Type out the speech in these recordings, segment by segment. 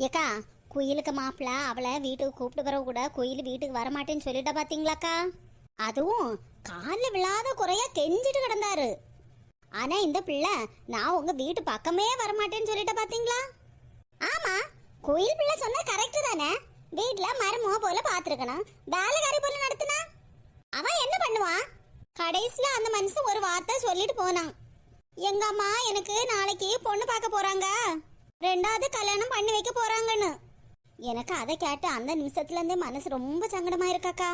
ஏக்கா, குயிலுக்கு மாப்பிள்ள அவளை வீட்டுக்கு கூப்பிட்டு வர கூட குயில் வீட்டுக்கு வரமாட்டேன்னு சொல்லிட்டா பாத்தீங்களாக்கா? அதுவும் காலில் விழாத குறையா கெஞ்சிட்டு கிடந்தாரு. ஆனா இந்த பிள்ளை நான் உங்க வீட்டு பக்கமே வரமாட்டேன்னு சொல்லிட்ட பாத்தீங்களா? ஆமா, குயில் பிள்ளை சொன்னா கரெக்ட் தானே. வீட்டுல மருமக போல பாத்துருக்கணும், வேலைக்காரி போல நடத்தினா அவன் என்ன பண்ணுவான்? கடைசியில அந்த மனுஷன் ஒரு வார்த்தை சொல்லிட்டு போனான், எங்க அம்மா எனக்கு நாளைக்கு பொண்ணு பார்க்க போறாங்க, 2வது கல்யாணம் பண்ணி வைக்க போறாங்கன்னு. எனக்கு அதை கேட்டு அந்த நிமிஷத்துல இருந்தே மனசு ரொம்ப சங்கடமா இருக்காக்கா.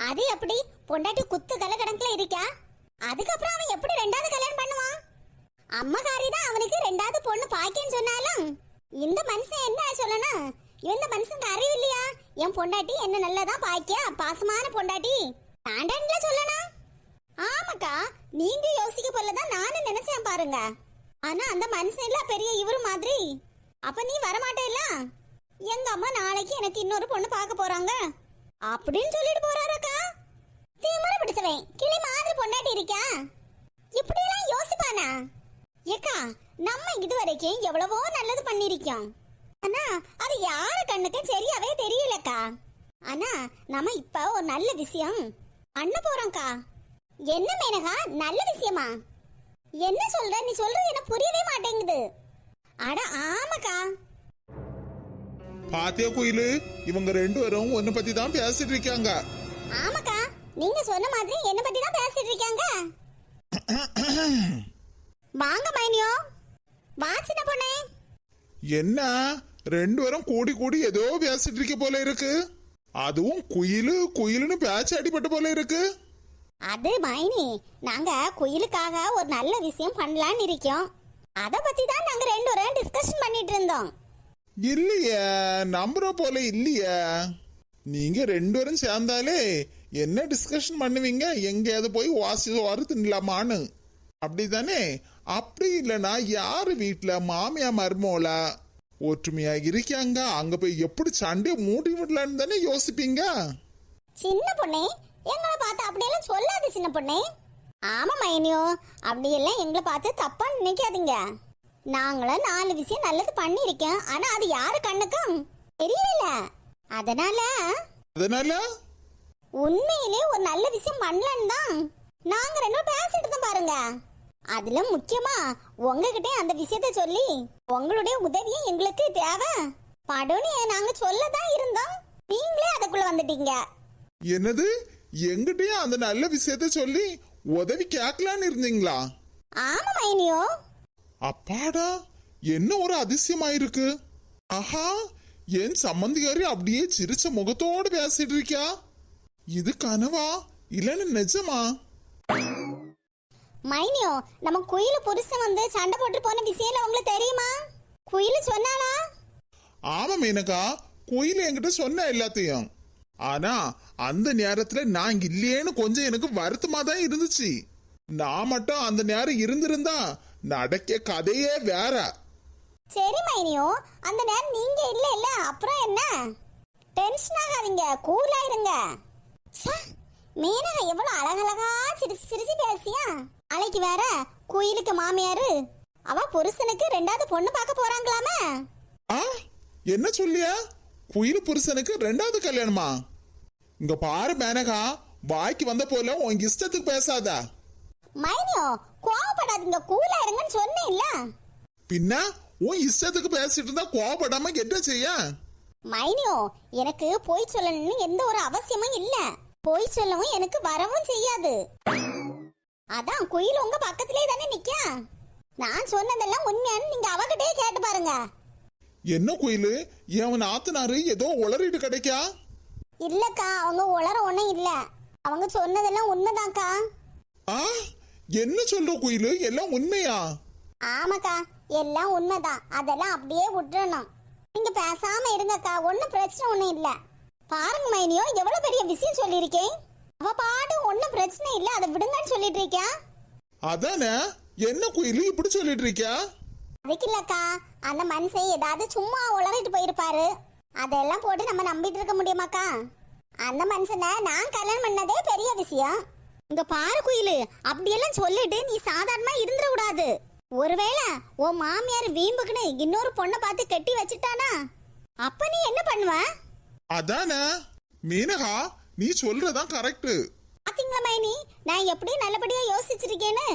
அது எப்படி பொண்டாட்டி குத்து தலை கணக்குல இருக்கா? அதுக்கப்புறம் அவன் எப்படி 2வது கல்யாணம் பண்ணுவான்? அம்மாக்காரி தான் அவனுக்கு 2வது பொண்ணு பாக்கேன்னு சொன்னாலும் இந்த மனுஷன் என்ன சொல்லணும்? இந்த மனுஷனுக்கு அறிவு இல்லையா? என் பொண்டாட்டி என்ன நல்லதான் பாக்கியா, பாசமான பொண்டாட்டி தாண்டான்ல சொல்லணும். ஆமாக்கா, நீங்க யோசிக்க போலதான் நானும் நினைச்சேன் பாருங்க. ஆனா அந்த மனுஷன் இல்ல பெரிய இவரு மாதிரி. அப்ப நீ வரமாட்டேல்ல? எங்க அம்மா நாளைக்கு எனக்கு இன்னொரு பொண்ணு பார்க்க போறாங்க அப்படின்னு சொல்லிட்டு போறாருக்கா. தீமர பிடிச்சவன் கிளி மாதிரி பொண்டாட்டி இருக்கா, இப்படி எல்லாம் யோசிப்பானா? ஏக்கா, நம்ம இதுவரைக்கும் எவ்வளவோ நல்லது பண்ணிருக்கோம். ஆனா அது யாரு கண்ணுக்கு சரியாவே தெரியலக்கா. ஆனா நம்ம இப்ப ஒரு நல்ல விஷயம் பண்ண போறோம்க்கா. என்ன மேனகா, நல்ல விஷயமா? என்ன சொல்ற? நீ சொல்றது எனக்கு புரியவே மாட்டேங்குது. அட ஆமாக்கா. பாத்தியா குயிலு, இவங்க 2 பேரும் உன்னை பத்தி தான் பேசிட்டு இருக்காங்க. ஆமாக்கா, நீங்க சொன்ன மாதிரி என்ன பத்தி தான் பேசிட்டு இருக்காங்க. வாங்க மைனியோ, வா சின்ன பொண்ணே. என்ன 2 பேரும் கூடி கூடி ஏதோ பேசிட்டு இருக்க போல இருக்கு. அதுவும் குயிலு குயிலுன்னு பேச்சு அடிபட்ட போல இருக்கு. அது மைனி, நாங்க குயிலுக்காக ஒரு நல்ல விஷயம் பண்ணலான்னு இருக்கோம். அத பத்தி தான் நாங்க 2 பேரும் டிஸ்கஷன் பண்ணிட்டு இருந்தோம். இல்லையே, நம்புற போல இல்லையே. நீங்க 2 பேரும் சேர்ந்தாலே என்ன டிஸ்கஷன் பண்ணுவீங்க? எங்கேயாவது போய் வாசி வாரு தின்னலாமான்னு, அப்படிதானே? அப்படி இல்லைன்னா யாரு வீட்டுல மாமியா மருமோல ஒற்றுமையா இருக்காங்க, அங்க போய் எப்படி சண்டை மூடி விடலான்னு தானே யோசிப்பீங்க. சின்ன பொண்ணே, எங்களை பார்த்து அப்படியெல்லாம் சொல்லாது சின்ன பொண்ணே. ஆமா மைனியோ, அப்படியெல்லாம் எங்களை பார்த்து தப்பா நினைக்காதீங்க. நாங்களும் 4 விஷயம் நல்லது பண்ணிருக்கோம். ஆனா அது யாரு கண்ணுக்கும் தெரியல. அதனால உண்மையிலே ஒரு நல்ல விஷயம் பண்ணலன்னு தான் நாங்க 2 பேசிட்டு தான் பாருங்க. அதுல முக்கியமா உங்ககிட்ட அந்த விஷயத்த சொல்லி உங்களுடைய உதவியும் எங்களுக்கு தேவை படுன்னு நாங்க சொல்லதான் இருந்தோம். நீங்களே அதுக்குள்ள வந்துட்டீங்க. என்னது, எங்கிட்டயும் அந்த நல்ல விஷயத்த சொல்லி உதவி கேட்கலான்னு இருந்தீங்களா? ஆமா மைனியோ. அப்பாடா, என்ன ஒரு அதிசயமாயிருக்கு. ஆஹா, என் சம்பந்திகாரி அப்படியே சிரிச்ச முகத்தோடு பேசிட்டு இருக்கா. இது கனவா இல்லன்னு நிஜமா? மைனியோ, நம்ம குயிலு புருஷன் வந்து சண்டை போட்டு போன விஷயம் உங்களுக்கு தெரியுமா? குயிலு சொன்னாளா? ஆமா மேனகா, குயில் என்கிட்ட சொன்ன எல்லாத்தையும். ஆனா அந்த நேரத்துல நான் இல்லையேன்னு கொஞ்சம் எனக்கு வருத்தமா தான் இருந்துச்சு. நான் மட்டும் அந்த நேரம் இருந்திருந்தா நடக்க கதையே வேற. சரி மைனியோ, அந்த நேரம் நீங்க இல்ல அப்புறம் என்ன? டென்ஷன் ஆகாதீங்க, கூலா இருங்க. மேனகா எவ்வளவு அழகழகா சிரிச்சு சிரிச்சு பேசியா. நாளைக்கு வேற குயிலுக்கு மாமியாரு அவ புருஷனுக்கு 2வது பொண்ணு பார்க்க போறாங்களாமே. என்ன சொல்லியா? குயில் புருஷனுக்கு 2வது கல்யாணமா? இங்க பாரு மேனகா, வாய்க்கு வந்த போல உங்க இஷ்டத்துக்கு பேசாத. மைனியோ, கோவப்படாதீங்க, கூலா இருங்கன்னு சொன்னேன்ல. பின்ன உன் இஷ்டத்துக்கு பேசிட்டு இருந்தா கோவப்படாம என்ன செய்ய? மைனியோ, எனக்கு போய் சொல்லணும்னு எந்த ஒரு அவசியமும் இல்ல. போய் சொல்லவும் எனக்கு வரவும் செய்யாது. அதான் குயில் உங்க பக்கத்திலே தானே நிக்க. நான் சொன்னதெல்லாம் உண்மையானு நீங்க அவகிட்டே கேட்டு பாருங்க. என்ன குயிலு, என் ஆத்தனாரு ஏதோ உளறிட்டு கிடைக்கா? இல்லக்கா, அவங்க உளற ஒண்ணும் இல்ல. அவங்க சொன்னதெல்லாம் உண்மைதான்க்கா. என்ன சொல்ற குயிலு, எல்லாம் உண்மையா? ஆமாக்கா, எல்லாம் உண்மைதான். அதெல்லாம் அப்படியே விட்டுறணும். நீங்க பேசாம இருங்கக்கா, ஒன்னும் பிரச்சனை ஒண்ணும் இல்ல. பாருங்க மைனியோ, எவ்வளவு பெரிய விஷயம் சொல்லியிருக்கேன். அவ பாடு ஒன்னும் பிரச்சனை இல்ல, அதை விடுங்கன்னு சொல்லிட்டு இருக்கா. அதானே, என்ன குயிலு இப்படி சொல்லிட்டு இருக்கா? அதுக்கு இல்லக்கா, அந்த மனுஷன் ஏதாவது சும்மா உளறிட்டு போயிருப்பாரு. அதெல்லாம் போட்டு நம்ம நம்பிட்டு இருக்க முடியுமாக்கா? அந்த மனுஷனை நான் கல்யாணம் பண்ணதே பெரிய விஷயம். இங்க பாரு குயிலு, அப்படியெல்லாம் சொல்லிட்டு நீ சாதாரணமா இருந்துட கூடாது. ஒருவேளை உன் மாமியார் வீம்புக்குன்னு இன்னொரு பொண்ணை பார்த்து கட்டி வச்சுட்டானா அப்ப நீ என்ன பண்ணுவ? அதானே மீனகா, நீ சொல்றதான் கரெக்ட். பாத்தீங்களா மைனி, நான் எப்படி நல்லபடியா யோசிச்சிருக்கேன்னு.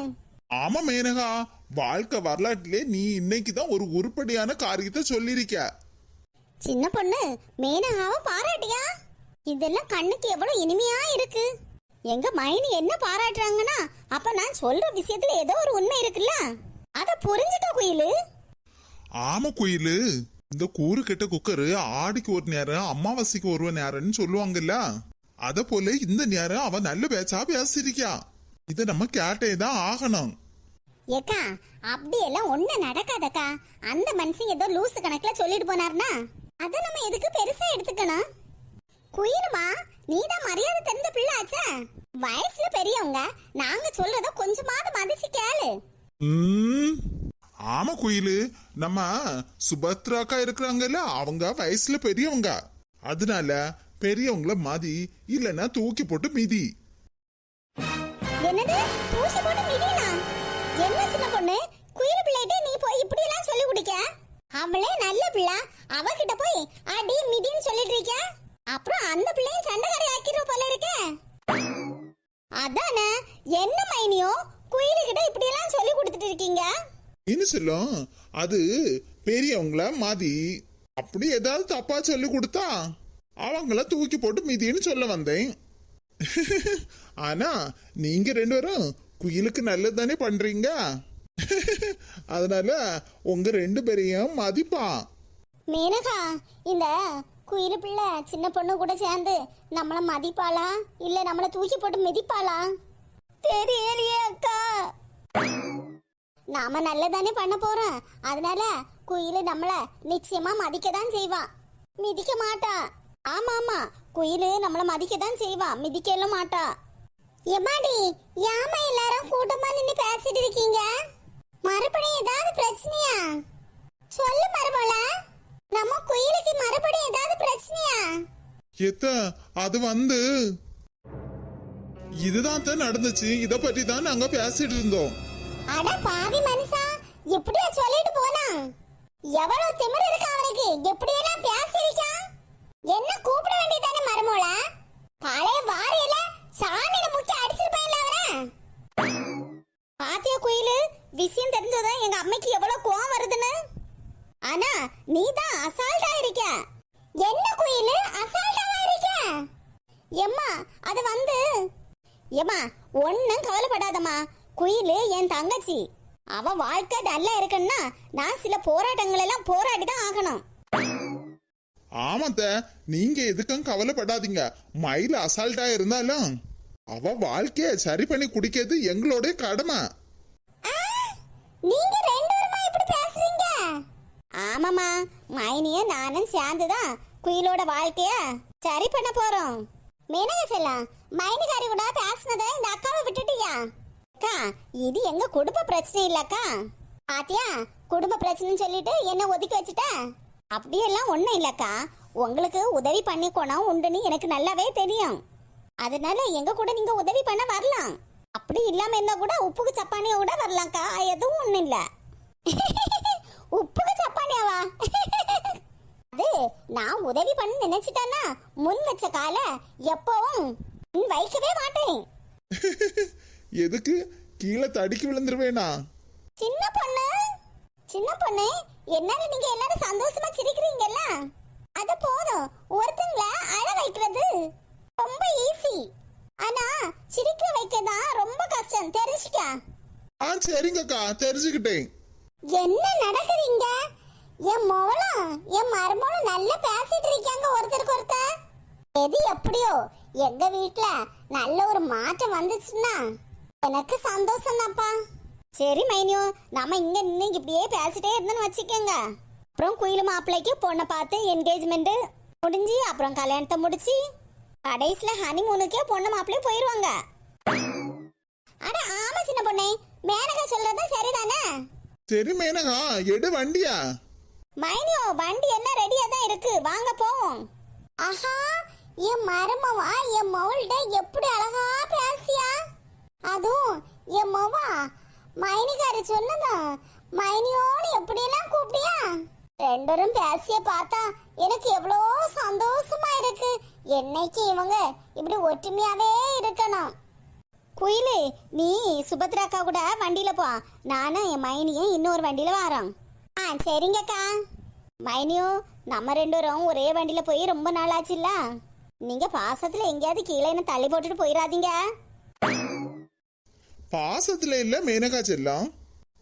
ஆமா மேனகா, வாழ்க்கை வரலாற்றிலே நீ இன்னைக்குதான் ஒரு உருப்படியான காரியத்தை சொல்லிருக்க. சின்ன பொண்ணு மேனகாவை பாராட்டியா? இதெல்லாம் கண்ணுக்கு எவ்வளவு இனிமையா இருக்கு. எங்க மைனி என்ன பாராட்டுறாங்கன்னா அப்ப நான் சொல்ற விஷயத்துல ஏதோ ஒரு உண்மை இருக்குல்ல, அத புரிஞ்சுக்க குயிலு. ஆமா குயிலு, இந்த கூறு கெட்ட குக்கரு ஆடிக்கு ஒரு நேரம் அமாவாசைக்கு ஒரு நேரம்னு சொல்லுவாங்கல்ல, அத போல இந்த நேரம் அவ நல்ல பேச்சா பேசிருக்கா. இத நம்ம கேட்டேதான் ஆகணும். ஏக்கா அப்படியெல்லாம் ஒண்ணு நடக்காதக்கா. அந்த மனுஷன் ஏதோ லூசு கணக்குல சொல்லிட்டு போனார்னா அத நம்ம எதுக்கு பெருசா எடுத்துக்கணும்? குயிலுமா, நீதான் மரியாதை தெரிஞ்ச பிள்ளை ஆச்சா. வயசுல பெரியவங்க, நாங்க சொல்றத கொஞ்சமாவது மதிச்சு கேளு. ஆமா குயிலு, நம்ம சுபத்ராக்கா இருக்கிறாங்கல்ல, அவங்க வயசுல பெரியவங்க. அதனால பெரியவங்கள மதி, இல்லன்னா தூக்கி போட்டு மிதி. என்னது தூக்கி போட்டு மிதினா? என்ன சின்ன பொண்ணு, குயிலு பிள்ளைகிட்ட நீ போய் இப்படி எல்லாம் சொல்லி குடிக்க? அவளே நல்ல பிள்ளை, அவகிட்ட போய் அடி மிதின்னு சொல்லிட்டு இருக்க. அப்புறம் அந்த பிள்ளையும் சண்டைக்காரி ஆக்கிடுவ போல இருக்க. அதானே, என்ன மைனியோ குயிலு கிட்ட இப்படி எல்லாம் சொல்லி கொடுத்துட்டு இருக்கீங்க? என்ன சொல்லும், அது பெரியவங்கள மதி, அப்படி ஏதாவது தப்பா சொல்லி கொடுத்தா அவங்கள தூக்கி போட்டு மிதின்னு சொல்ல வந்தேன். ஆனா நீங்க ரெண்டு பேரும் குயிலுக்கு நல்லது தானே பண்றீங்க. அதனால உங்க ரெண்டு பேரையும் மதிப்பா. மேனகா, இந்த குயிலு பிள்ளை சின்ன பொண்ணு கூட சேர்ந்து நம்மள மதிப்பாளா இல்ல நம்மள தூக்கி போட்டு மிதிப்பாளா தெரியலையே அக்கா. நாம நல்லதானே பண்ண போறோம், அதனால குயிலு நம்மள நிச்சயமா மதிக்க தான் செய்வான், மிதிக்க மாட்டா. ஆமா ஆமா, குயிலு நம்மள மதிக்க தான் செய்வான், மிதிக்க மாட்டா. எம்மாடி, யாமா எல்லாரும் கூட்டமா நின்னு பேசிட்டு இருக்கீங்க? மறுபடியும் ஏதாவது பிரச்சனையா? சொல்லு மருமோள, நம்ம குயிலுக்கு மறுபடியும் ஏதாவது பிரச்சனையா? எத்த அது வந்து இதுதான் தான் நடந்துச்சு. இத பத்தி தான் நாங்க பேசிட்டு இருந்தோம். அட பாவி மனுஷா, இப்படியே சொல்லிட்டு போனா? எவ்வளவு திமிரு இருக்கு அவனுக்கு, எப்படியெல்லாம் பேசிருக்கான். என்ன கூப்பிட வேண்டியதானே மருமோள? பழைய வாரியில சாணியில முக்கி அடிச்சிருப்பான்ல அவரை. பாத்தியா குயிலு, விஷயம் தெரிஞ்சதான் எங்க அம்மைக்கு எவ்வளவு கோவம் வருதுன்னு. ஆனா நீதான் அசால்ட்டா இருக்க. என்ன குயிலு அசால்ட்டாவா இருக்க? எம்மா அது வந்து, எம்மா ஒன்னும் கவலைப்படாதம்மா. குயிலு என் தங்கச்சி, அவ வாழ்க்கை நல்லா இருக்குன்னா நான் சில போராட்டங்கள் எல்லாம் போராடி தான் ஆகணும். ஆமாத்த, நீங்க எதுக்கும் கவலைப்படாதீங்க. மயில அசால்ட்டா இருந்தாலும் அவ வாழ்க்கைய சரி பண்ணி குடிக்கிறது எங்களோட கடமை. நீங்க ரெண்டு பேருமா இப்படி பேசுறீங்க? ஆமாமா, மைனிய நானும் சேர்ந்துதான் குயிலோட வாழ்க்கைய சரி பண்ண போறோம். மேனக செல்லாம், மைனிகாரி கூட பேசினதை இந்த அக்காவை விட்டுட்டியா? அக்கா, இது எங்க குடும்ப பிரச்சனை இல்லக்கா. பாத்தியா, குடும்ப பிரச்சனைன்னு சொல்லிட்டு என்ன ஒதுக்கி வச்சுட்ட. அப்படியெல்லாம் ஒண்ணும் இல்லக்கா, உங்களுக்கு உதவி பண்ணிக்கணும் உண்டுன்னு எனக்கு நல்லாவே தெரியும். அதனால எங்க கூட நீங்க உதவி பண்ண வரலாம். அப்படி இல்லாம இருந்தா கூட உப்புக்கு சப்பானியா கூட வரலாம்க்கா, எதுவும் ஒண்ணும் இல்ல. உப்புக்கு சப்பானியாவா? அது நான் உதவி பண்ண நினைச்சிட்டேன்னா முன் வச்ச கால எப்பவும் முன் வைக்கவே மாட்டேன். எதுக்கு கீழே தடிக்கி விழுந்துருவேனா? சின்ன பொண்ணு, சின்ன பொண்ணு, என்னால நீங்க எல்லாரும் சந்தோஷமா சிரிக்கிறீங்கல்ல, அது போதும். ஒருத்தங்கள அழ வைக்கிறது ரொம்ப ஈஸி, ஆனா சிரிக்க வைக்கதான் ரொம்ப கஷ்டம், தெரிஞ்சுக்க. சரிங்கக்கா, தெரிஞ்சுக்கிட்டேன். என்ன நடக்குதுங்க? என் மோளும் என் மருமகளும் நல்லா பேசிட்டு இருக்காங்க ஒருத்தருக்கு ஒருத்தர். எது எப்படியோ எங்க வீட்டுல நல்ல ஒரு மாற்றம் வந்துச்சுன்னா எனக்கு சந்தோஷம் தான்ப்பா. சரி மைனியோ, நாம இங்க நின்று இப்படியே பேசிட்டே இருந்தோன்னு வச்சுக்கோங்க. அப்புறம் குயிலு மாப்பிள்ளைக்கு பொண்ணை பார்த்து என்கேஜ்மெண்ட் முடிஞ்சு அப்புறம் கல்யாணத்தை முடிச்சு கடைசியில ஹனிமூனுக்கே பொண்ணு மாப்பிள்ளையும் போயிருவாங்க. அட ஆமா சின்ன பொண்ணே, மேனகா சொல்றது சரிதானே? சரி மேனகா, எடு வண்டியா. மைனியோ, வண்டி என்ன ரெடியா தான் இருக்கு, வாங்க போவோம். ஆஹா, என் மருமவா என் மவள்கிட்ட எப்படி அழகா பேசியா. அதுவும் என் மவா மைனிகாரி சொன்னதா மைனியோன்னு எப்படியெல்லாம் கூப்பிட்டியா? ரெண்டரும் பேசிய பார்த்தா எனக்கு எவ்வளோ சந்தோஷமா இருக்கு. என்னைக்கு இவங்க இப்படி ஒற்றுமையாவே இருக்கணும். குயிலு, நீ சுபத்ராக்கா கூட வண்டியில போ, நானும் என் மைனியும் இன்னொரு வண்டியில வரோம். சரிங்கக்கா. மைனியோ, நம்ம ரெண்டரும் ஒரே வண்டியில போய் ரொம்ப நாள் ஆச்சுல்ல. நீங்க பாசத்துல எங்கேயாவது கீழே என்ன தள்ளி போட்டுட்டு போயிடாதீங்க. பாசத்துல இல்ல மேனகா செல்லம்,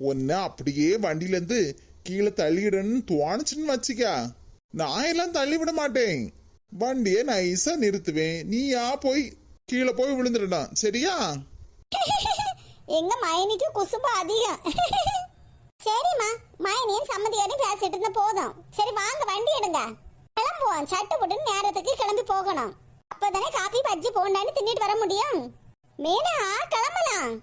ஒன்ன அப்படியே வண்டியில இருந்து கீழே தள்ளிடணும்னு தோணுச்சுன்னு வச்சுக்க, நான் எல்லாம் தள்ளி விட மாட்டேன். வண்டியை நைஸா நிறுத்துவேன், நீயா போய் கீழே போய் விழுந்துடலாம். சரியா? எங்க மைனிக்கு குசும்பு அதிகம். சரிம்மா, மைனியும் சம்மதியோட பேசிட்டு இருந்த போதும். சரி வாங்க வண்டி எடுங்க, கிளம்புவோம். சட்டு போட்டு நேரத்துக்கு கிளம்பி போகணும். அப்பதானே காபி பஜ்ஜி போண்டான்னு தின்னுட்டு வர முடியும். மீனா, கிளம்பலாம்.